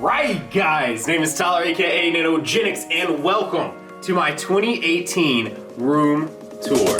Alright guys, name is Tyler aka Nanogenix and welcome to my 2018 room tour.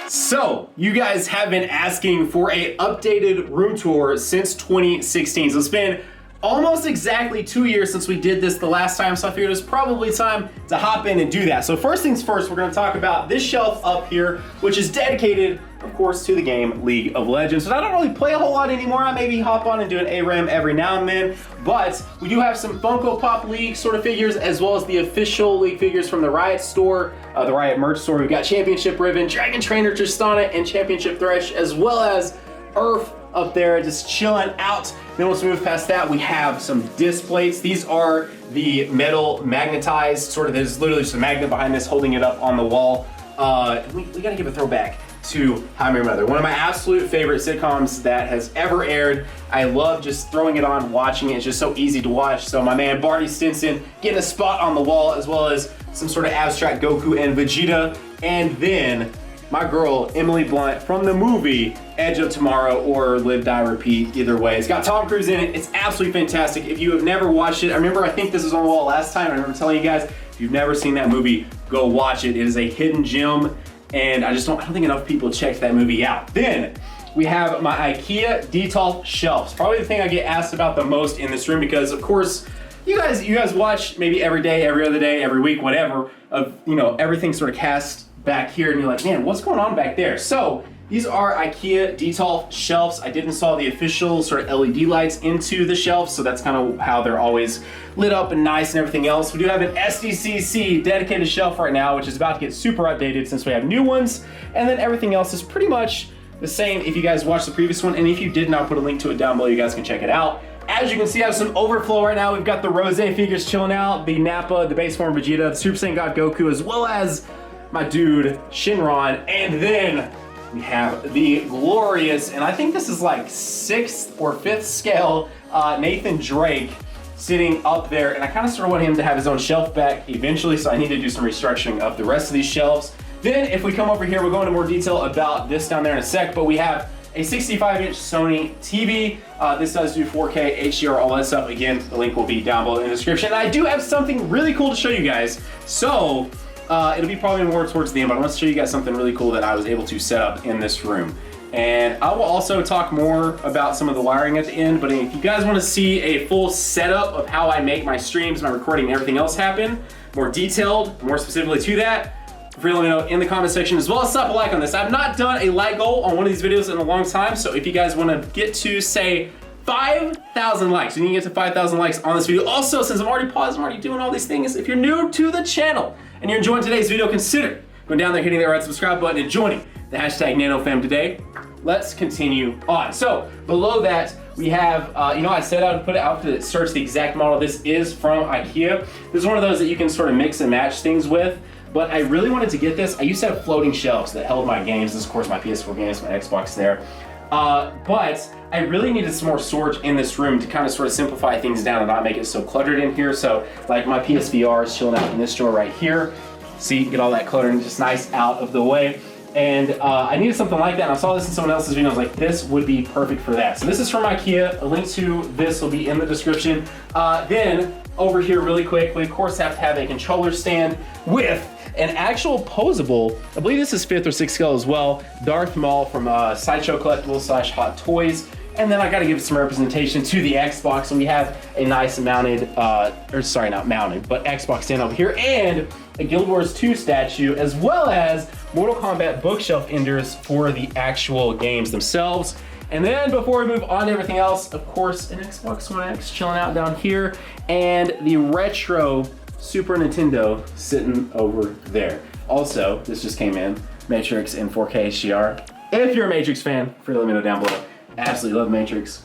So, you guys have been asking for an updated room tour since 2016. So it's been almost exactly 2 years since we did this the last time, so I figured it was probably time to hop in and do that. So first things first, we're gonna talk about this shelf up here, which is dedicated, of course, to the game League of Legends. So I don't really play a whole lot anymore. I maybe hop on and do an ARAM every now and then, but we do have some Funko Pop League sort of figures, as well as the official League figures from the Riot store, the Riot merch store. We've got Championship Ribbon, Dragon Trainer Tristana, and Championship Thresh, as well as Earth up there just chilling out. Then once we move past that, we have some disc plates. These are the metal magnetized, sort of, there's literally just a magnet behind this holding it up on the wall. We gotta give a throwback to How I Met Your Mother, one of my absolute favorite sitcoms that has ever aired. I love just throwing it on, watching it. It's just so easy to watch. So my man Barney Stinson getting a spot on the wall, as well as some sort of abstract Goku and Vegeta. And then my girl Emily Blunt from the movie Edge of Tomorrow, or Live, Die, Repeat, either way. It's got Tom Cruise in it. It's absolutely fantastic. If you have never watched it, I think this was on the wall last time. I remember telling you guys, if you've never seen that movie, go watch it. It is a hidden gem, and I don't think enough people checked that movie out. Then we have my IKEA Detolf shelves. Probably the thing I get asked about the most in this room, because of course, you guys watch maybe every day, every other day, every week, whatever, of, you know, everything sort of cast back here, and you're like, man, what's going on back there? So these are IKEA Detolf shelves. I did install the official sort of LED lights into the shelves, so that's kind of how they're always lit up and nice and everything else. We do have an SDCC dedicated shelf right now, which is about to get super updated since we have new ones, and then everything else is pretty much the same if you guys watched the previous one, and if you did not, put a link to it down below, you guys can check it out. As you can see, I have some overflow right now. We've got the Rose figures chilling out, the Nappa, the base form Vegeta, the Super Saiyan God Goku, as well as my dude Shinron, and then we have the glorious, and I think this is like 6th or 5th scale, Nathan Drake sitting up there, and I kind of sort of want him to have his own shelf back eventually, so I need to do some restructuring of the rest of these shelves. Then if we come over here, we'll go into more detail about this down there in a sec, but we have a 65-inch Sony TV. This does do 4K, HDR, all that stuff. Again, the link will be down below in the description. And I do have something really cool to show you guys, so it'll be probably more towards the end, but I want to show you guys something really cool that I was able to set up in this room. And I will also talk more about some of the wiring at the end, but if you guys want to see a full setup of how I make my streams, my recording, and everything else happen, more detailed, more specifically to that, feel free to let me know in the comment section, as well as slap a like on this. I've not done a like goal on one of these videos in a long time, so if you guys want to get to, say, 5,000 likes, you need to get to 5,000 likes on this video. Also, since I'm already paused, I'm already doing all these things, if you're new to the channel and you're enjoying today's video, consider going down there, hitting that red subscribe button, and joining the hashtag NanoFam today. Let's continue on. So below that, we have, I set out to put it out to search the exact model. This is from IKEA. This is one of those that you can sort of mix and match things with, but I really wanted to get this. I used to have floating shelves that held my games. This is, of course, my PS4 games, my Xbox there. But I really needed some more storage in this room to kind of sort of simplify things down and not make it so cluttered in here. So like my PSVR is chilling out in this drawer right here. See, get all that clutter just nice out of the way. And I needed something like that, and I saw this in someone else's video. I was like, this would be perfect for that. So this is from IKEA. A link to this will be in the description. Then over here really quick, we of course have to have a controller stand with an actual posable, I believe this is 5th or 6th scale as well, Darth Maul from Sideshow Collectibles / Hot Toys. And then I gotta give some representation to the Xbox, and we have a nice mounted, or sorry, not mounted, but Xbox stand over here, and a Guild Wars 2 statue, as well as Mortal Kombat bookshelf enders for the actual games themselves. And then before we move on to everything else, of course, an Xbox One X chilling out down here, and the retro Super Nintendo sitting over there. Also, this just came in, Matrix in 4K HDR. If you're a Matrix fan, free to let me know down below. Absolutely love Matrix.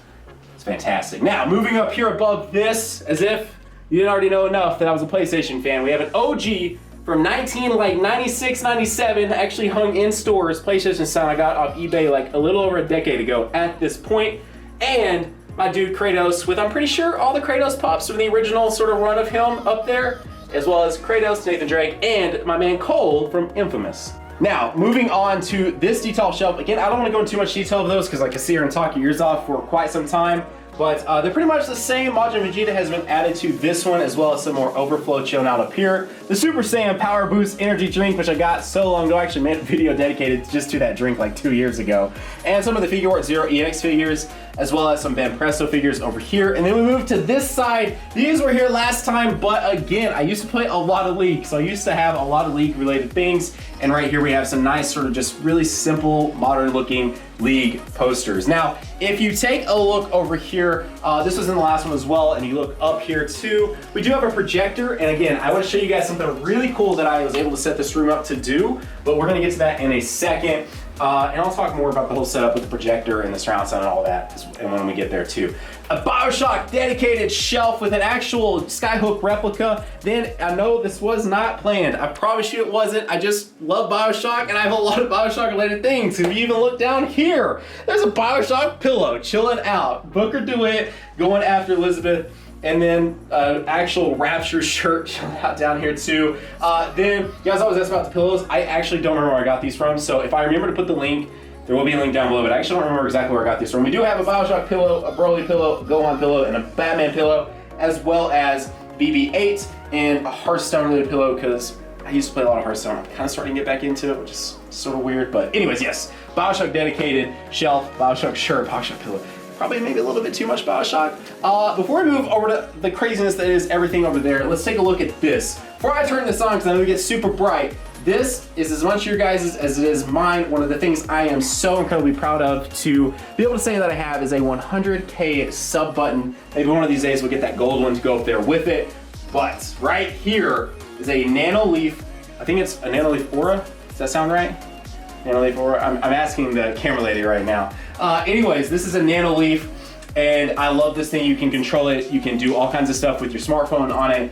fantastic. Now, moving up here above this, as if you didn't already know enough that I was a PlayStation fan, we have an OG from 96, 97, actually hung in stores, PlayStation sound I got off eBay like a little over a decade ago at this point. And my dude Kratos with, I'm pretty sure, all the Kratos pops from the original sort of run of him up there, as well as Kratos, Nathan Drake, and my man Cole from Infamous. Now, moving on to this detail shelf. Again, I don't want to go into too much detail of those because I can sit here and talk your ears off for quite some time. But they're pretty much the same. Majin Vegeta has been added to this one, as well as some more overflow chilling out up here. The Super Saiyan Power Boost energy drink, which I got so long ago. I actually made a video dedicated just to that drink like 2 years ago. And some of the Figure Art Zero EX figures, as well as some Van Presto figures over here. And then we move to this side. These were here last time, but again, I used to play a lot of League. So I used to have a lot of League related things. And right here we have some nice sort of just really simple, modern looking League posters. Now, if you take a look over here, this was in the last one as well, and you look up here too, we do have a projector. And again, I want to show you guys something really cool that I was able to set this room up to do, but we're gonna get to that in a second. And I'll talk more about the whole setup with the projector and the surround sound and all that, and when we get there too. A Bioshock dedicated shelf with an actual Skyhook replica. Then I know this was not planned. I promise you it wasn't. I just love Bioshock, and I have a lot of Bioshock related things. If you even look down here, there's a Bioshock pillow chilling out. Booker DeWitt going after Elizabeth. And then actual Rapture shirt out down here too. Then you guys always ask about the pillows. I actually don't remember where I got these from. So if I remember to put the link, there will be a link down below, but I actually don't remember exactly where I got these from. We do have a Bioshock pillow, a Broly pillow, a Gohan pillow, and a Batman pillow, as well as BB-8 and a Hearthstone related pillow, because I used to play a lot of Hearthstone. I'm kind of starting to get back into it, which is sort of weird. But anyways, yes, Bioshock dedicated shelf, Bioshock shirt, Bioshock pillow. Probably maybe a little bit too much Bioshock. Before we move over to the craziness that is everything over there, let's take a look at this. Before I turn this on, because I know it gets super bright, this is as much your guys' as it is mine. One of the things I am so incredibly proud of to be able to say that I have is a 100K sub button. Maybe one of these days we'll get that gold one to go up there with it. But right here is a Nanoleaf, I think it's a Nanoleaf Aura. Does that sound right? Nanoleaf Aura, I'm asking the camera lady right now. Anyways, this is a Nanoleaf, and I love this thing. You can control it. You can do all kinds of stuff with your smartphone on it.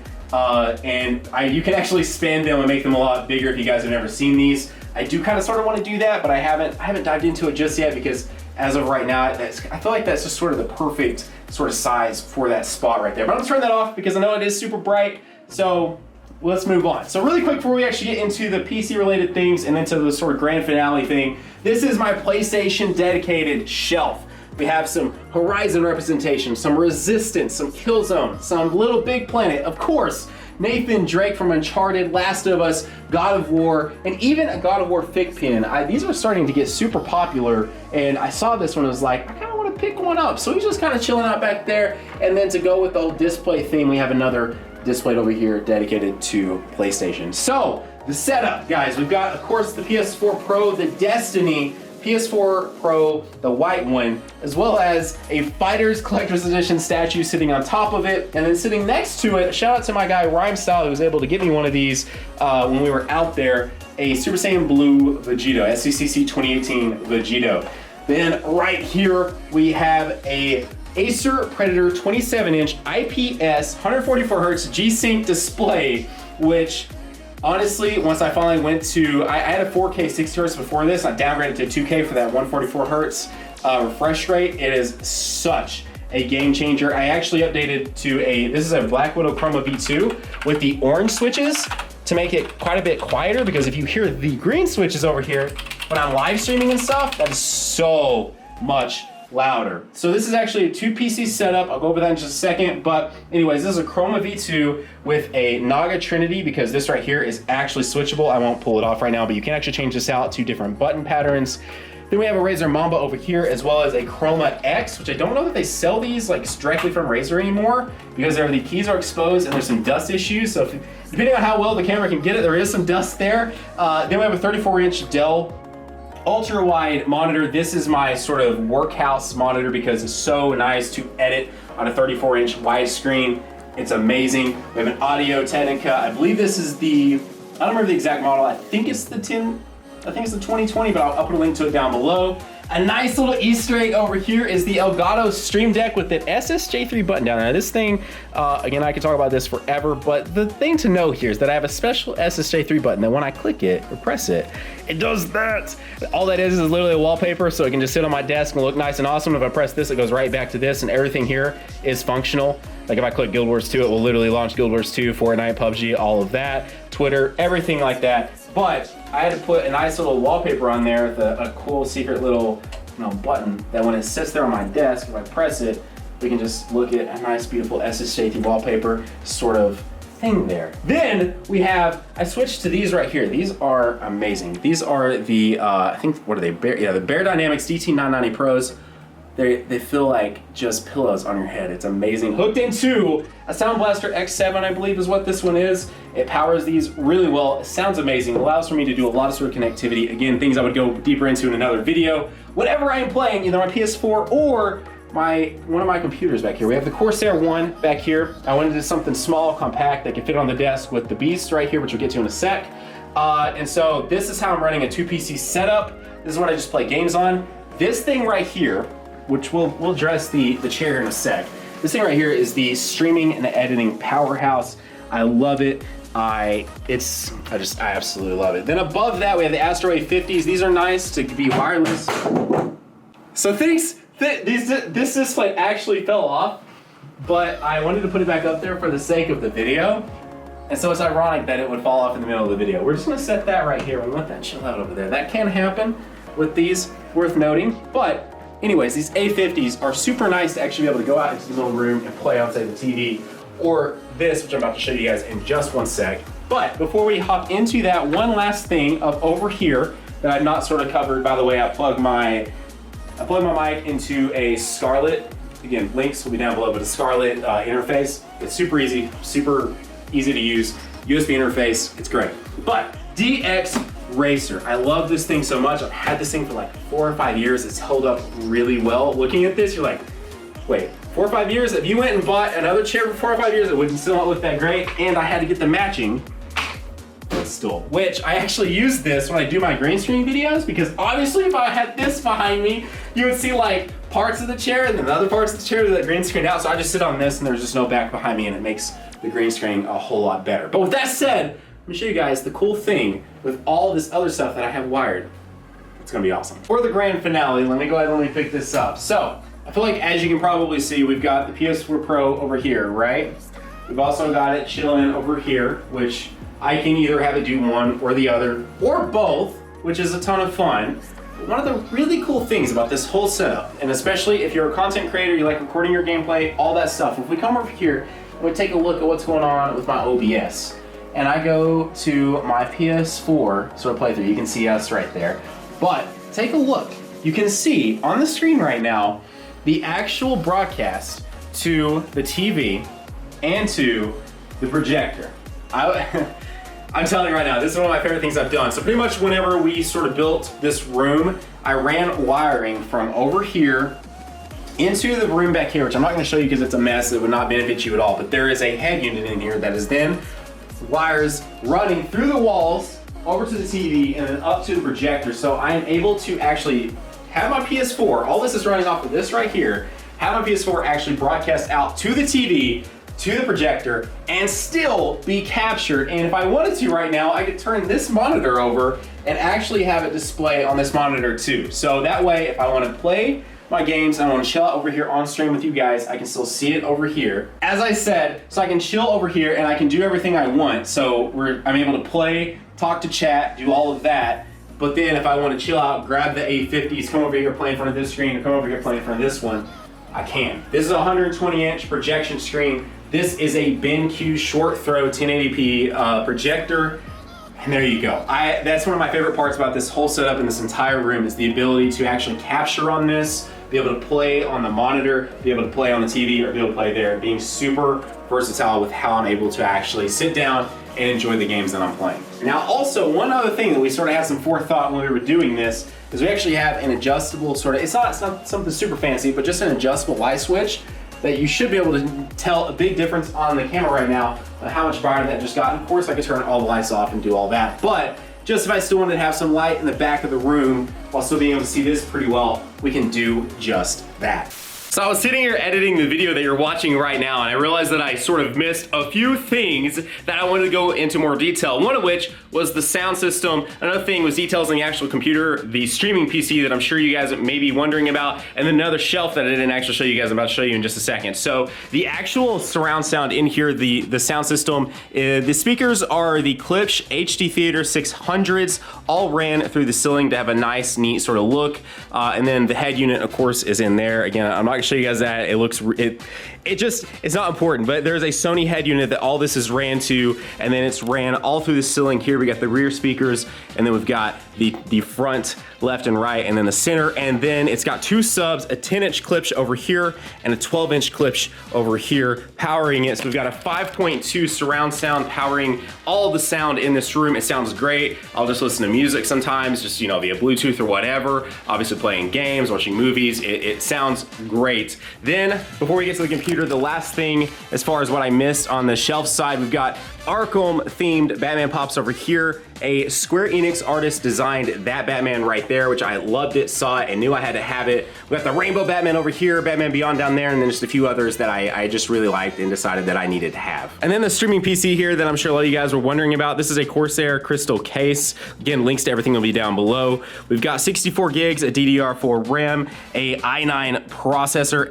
You can actually spin them and make them a lot bigger if you guys have never seen these. I do kind of sort of want to do that, but I haven't dived into it just yet because as of right now, I feel like that's just sort of the perfect sort of size for that spot right there. But I'm gonna turn that off because I know it is super bright, so let's move on. So really quick before we actually get into the PC related things and into the sort of grand finale thing, this is my PlayStation dedicated shelf. We have some Horizon representation, some Resistance, some Killzone, some Little Big Planet, of course, Nathan Drake from Uncharted, Last of Us, God of War, and even a God of War Fic pin. These are starting to get super popular, and I saw this one and was like, I kind of want to pick one up. So he's just kind of chilling out back there. And then to go with the whole display theme, we have another displayed over here dedicated to PlayStation. So the setup, guys, we've got, of course, the PS4 Pro, the Destiny PS4 Pro, the white one, as well as a Fighters Collector's Edition statue sitting on top of it, and then sitting next to it, shout out to my guy Rhyme Style who was able to get me one of these when we were out there, a Super Saiyan Blue Vegito, SCCC 2018 Vegito. Then right here we have a Acer Predator 27-inch IPS 144 Hz G-Sync display, which honestly, once I finally went to, I had a 4K 60 Hz before this. I downgraded to 2K for that 144 Hz refresh rate. It is such a game changer. I actually updated to this is a Black Widow Chroma V2 with the orange switches to make it quite a bit quieter, because if you hear the green switches over here, when I'm live streaming and stuff, that is so much louder. So this is actually a 2-PC setup. I'll go over that in just a second. But anyways, this is a Chroma V2 with a Naga Trinity, because this right here is actually switchable. I won't pull it off right now, but you can actually change this out to different button patterns. Then we have a Razer Mamba over here, as well as a Chroma X, which I don't know that they sell these like directly from Razer anymore, because the keys are exposed and there's some dust issues. So depending on how well the camera can get it, there is some dust there. Then we have a 34-inch Dell ultra wide monitor. This is my sort of workhouse monitor because it's so nice to edit on a 34-inch widescreen. It's amazing. We have an Audio Technica. I believe this is I don't remember the exact model. I think it's the 2020, but I'll put a link to it down below. A nice little Easter egg over here is the Elgato Stream Deck with an SSJ3 button down there. Now this thing, again, I could talk about this forever, but the thing to know here is that I have a special SSJ3 button that when I click it or press it, it does that. All that is literally a wallpaper, so it can just sit on my desk and look nice and awesome. If I press this, it goes right back to this, and everything here is functional. Like if I click Guild Wars 2, it will literally launch Guild Wars 2, Fortnite, PUBG, all of that, Twitter, everything like that. But I had to put a nice little wallpaper on there with a cool secret little button that when it sits there on my desk, if I press it, we can just look at a nice, beautiful SSJ3 wallpaper sort of thing there. Then we have, I switched to these right here. These are amazing. These are the, I think, what are they? The Bear Dynamics DT990 Pros. They feel like just pillows on your head. It's amazing. Hooked into a Sound Blaster X7, I believe is what this one is. It powers these really well. It sounds amazing. It allows for me to do a lot of sort of connectivity. Again, things I would go deeper into in another video. Whenever I am playing, either my PS4 or one of my computers back here. We have the Corsair One back here. I wanted to do something small, compact, that could fit on the desk with the Beast right here, which we'll get to in a sec. And so this is how I'm running a 2PC setup. This is what I just play games on. This thing right here, which we'll address the chair in a sec. This thing right here is the streaming and editing powerhouse. I love it. I absolutely love it. Then above that, we have the Astro A50s. These are nice to be wireless. So this display actually fell off, but I wanted to put it back up there for the sake of the video. And so it's ironic that it would fall off in the middle of the video. We're just gonna set that right here and let that chill out over there. That can happen with these, worth noting. But anyways, these A50s are super nice to actually be able to go out into the little room and play on, say, the TV, or this, which I'm about to show you guys in just one sec. But before we hop into that, one last thing of over here that I've not sort of covered. By the way, I plug my mic into a Scarlett. Again, links will be down below, but a Scarlett interface. It's super easy to use. USB interface, it's great. But DX Racer, I love this thing so much. I've had this thing for like 4 or 5 years. It's held up really well. Looking at this, you're like, wait, 4 or 5 years? If you went and bought another chair for 4 or 5 years, it would still not look that great. And I had to get the matching stool, which I actually use this when I do my green screen videos, because obviously if I had this behind me, you would see like parts of the chair and then the other parts of the chair that green screened out. So I just sit on this and there's just no back behind me, and it makes the green screen a whole lot better. But with that said, let me show you guys the cool thing with all this other stuff that I have wired. It's gonna be awesome. For the grand finale, let me go ahead and let me pick this up. So I feel like, as you can probably see, we've got the PS4 Pro over here, right? We've also got it chilling over here, which I can either have it do one or the other, or both, which is a ton of fun. But one of the really cool things about this whole setup, and especially if you're a content creator, you like recording your gameplay, all that stuff, if we come over here and we take a look at what's going on with my OBS, and I go to my PS4 sort of playthrough, you can see us right there. But take a look. You can see on the screen right now the actual broadcast to the TV and to the projector. I'm telling you right now, this is one of my favorite things I've done. So pretty much whenever we sort of built this room, I ran wiring from over here into the room back here, which I'm not gonna show you because it's a mess. It would not benefit you at all. But there is a head unit in here that is then wires running through the walls over to the TV and then up to the projector. So I am able to actually have my PS4, all this is running off of this right here, have my PS4 actually broadcast out to the TV, to the projector, and still be captured. And if I wanted to right now, I could turn this monitor over and actually have it display on this monitor too. So that way, if I want to play my games and I want to chill out over here on stream with you guys, I can still see it over here. As I said, so I can chill over here and I can do everything I want. So I'm able to play, talk to chat, do all of that. But then if I want to chill out, grab the A50s, come over here, play in front of this screen, or come over here, play in front of this one, I can. This is a 120-inch projection screen. This is a BenQ short throw 1080p projector. And there you go. That's one of my favorite parts about this whole setup in this entire room is the ability to actually capture on this, be able to play on the monitor, be able to play on the TV, or be able to play there, being super versatile with how I'm able to actually sit down and enjoy the games that I'm playing. Now also, one other thing that we sort of had some forethought when we were doing this is we actually have an adjustable sort of, it's not something super fancy, but just an adjustable light switch that you should be able to tell a big difference on the camera right now on how much brighter that just got. And of course, I could turn all the lights off and do all that. But just if I still wanted to have some light in the back of the room while still being able to see this pretty well, we can do just that. So I was sitting here editing the video that you're watching right now, and I realized that I sort of missed a few things that I wanted to go into more detail. One of which was the sound system. Another thing was details on the actual computer, the streaming PC that I'm sure you guys may be wondering about, and then another shelf that I didn't actually show you guys. I'm about to show you in just a second. So the actual surround sound in here, the sound system, the speakers are the Klipsch HD Theater 600s, all ran through the ceiling to have a nice, neat sort of look. And then the head unit, of course, is in there. Again, I'm not gonna show you guys that. It looks, it's not important, but there's a Sony head unit that all this is ran to, and then it's ran all through the ceiling here. We got the rear speakers, and then we've got the front, left and right, and then the center, and then it's got two subs, a 10-inch Klipsch over here, and a 12-inch Klipsch over here powering it. So we've got a 5.2 surround sound powering all the sound in this room. It sounds great. I'll just listen to music sometimes, just, you know, via Bluetooth or whatever. Obviously playing games, watching movies. It sounds great. Then, before we get to the computer, the last thing, as far as what I missed on the shelf side, we've got Arkham themed Batman pops over here. A Square Enix artist designed that Batman right there, which I loved it, saw it, and knew I had to have it. We got the Rainbow Batman over here, Batman Beyond down there, and then just a few others that I just really liked and decided that I needed to have. And then the streaming PC here that I'm sure a lot of you guys were wondering about. This is a Corsair crystal case. Again, links to everything will be down below. We've got 64 gigs, a DDR4 RAM, a i9 processor,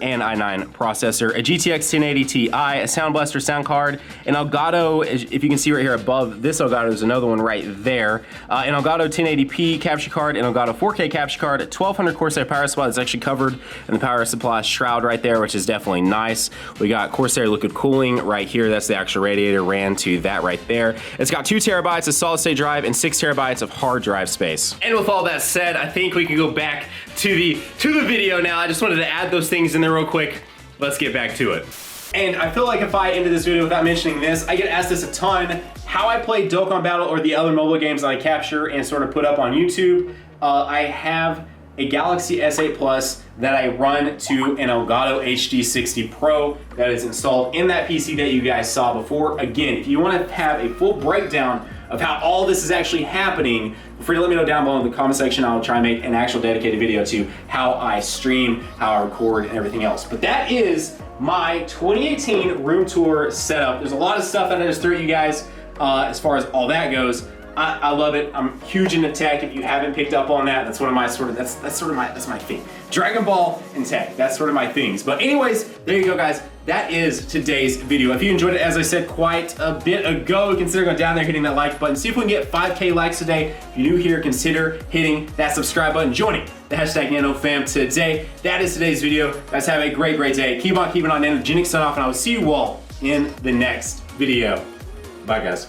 a GTX 1080 Ti, a Sound Blaster sound card, an Elgato, if you can see right here above this Elgato, there's another one right there. An Elgato 1080p capture card, an Elgato 4K capture card, a 1200 Corsair power supply that's actually covered in the power supply shroud right there, which is definitely nice. We got Corsair liquid cooling right here. That's the actual radiator, ran to that right there. It's got 2 terabytes of solid state drive and 6 terabytes of hard drive space. And with all that said, I think we can go back to the video now. I just wanted to add those things in there real quick. Let's get back to it. And I feel like if I ended this video without mentioning this, I get asked this a ton, how I play Dokkan Battle or the other mobile games that I capture and sort of put up on YouTube. I have a Galaxy S8 Plus that I run to an Elgato HD60 Pro that is installed in that PC that you guys saw before. Again, if you want to have a full breakdown of how all this is actually happening, feel free to let me know down below in the comment section. I'll try and make an actual dedicated video to how I stream, how I record, and everything else. But that is my 2018 room tour setup. There's a lot of stuff that I just threw at you guys as far as all that goes. I love it. I'm huge into tech. If you haven't picked up on that, that's one of my sort of that's my thing. Dragon Ball and tech. That's sort of my things. But anyways, there you go, guys. That is today's video. If you enjoyed it, as I said quite a bit ago, consider going down there, hitting that like button. See if we can get 5K likes today. If you're new here, consider hitting that subscribe button, joining the hashtag NanoFam today. That is today's video. Guys, have a great, great day. Keep on keeping on. Nanogenix sign off, and I will see you all in the next video. Bye, guys.